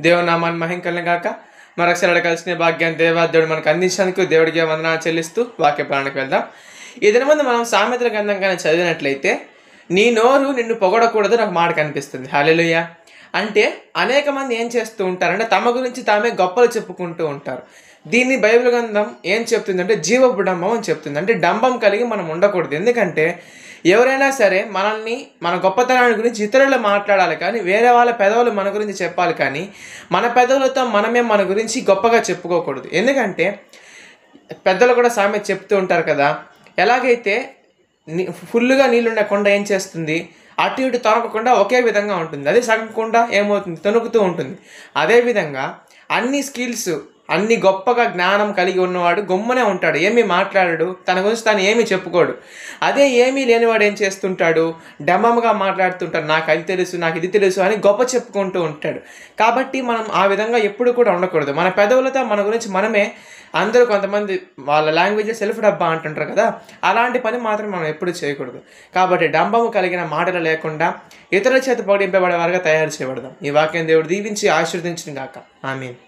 దేవుని నామాన్ని మహింకలను గాక. మరొకసారి కలిసిన భాగ్యాన్ని దేవాదేవుడు మనకు అందించినందుకు దేవుడికి వందనాలు చెల్లిస్తూ వాక్య ప్రాణానికి వెళ్దాం. ఈ దినమందు మనం సామెతల గ్రంథం కానీ చదివినట్లయితే, నీ నోరు నిన్ను పొగడకూడదు నాకు మాట కనిపిస్తుంది. హల్లెలూయా. అంటే అనేక మంది ఏం చేస్తూ ఉంటారంటే తమ గురించి తామే గొప్పలు చెప్పుకుంటూ ఉంటారు. దీన్ని బైబిల్ గ్రంథం ఏం చెప్తుందంటే జీవపు డంబం అని చెప్తుంది. అంటే డంబం కలిగి మనం ఉండకూడదు. ఎందుకంటే ఎవరైనా సరే మనల్ని, మన గొప్పతనాన్ని గురించి ఇతరులు మాట్లాడాలి, కానీ వేరే వాళ్ళ పెదవులు మన గురించి చెప్పాలి, కానీ మన పెదవులతో మనమే మన గురించి గొప్పగా చెప్పుకోకూడదు. ఎందుకంటే పెద్దలు కూడా సామెత చెప్తూ ఉంటారు కదా, ఎలాగైతే ఫుల్లుగా నీళ్ళున్న కొండ ఏం చేస్తుంది, అటు ఇటు తొనకకుండా ఒకే విధంగా ఉంటుంది. అదే సగం కొండ ఏమవుతుంది, తొనుకుతూ ఉంటుంది. అదేవిధంగా అన్ని స్కిల్స్, అన్ని గొప్పగా జ్ఞానం కలిగి ఉన్నవాడు గొమ్మనే ఉంటాడు, ఏమీ మాట్లాడాడు, తన గురించి తాను ఏమీ చెప్పుకోడు. అదే ఏమీ లేనివాడు ఏం చేస్తుంటాడు, డమ్మగా మాట్లాడుతుంటాడు, నాకు అది తెలుసు, నాకు ఇది తెలుసు అని గొప్ప చెప్పుకుంటూ ఉంటాడు. కాబట్టి మనం ఆ విధంగా ఎప్పుడు కూడా ఉండకూడదు. మన పెదవులతో మన గురించి మనమే, అందరూ కొంతమంది వాళ్ళ లాంగ్వేజ్ సెల్ఫ్ డబ్బా అంటుంటారు కదా, అలాంటి పని మాత్రం మనం ఎప్పుడు చేయకూడదు. కాబట్టి డంబము కలిగిన మాటలు లేకుండా ఇతరుల చేత పొగిడింపబడే వారుగా తయారు చేయబడదాం. ఈ వాక్యం దేవుడు దీవించి ఆశీర్వదించును గాక. ఆమేన్.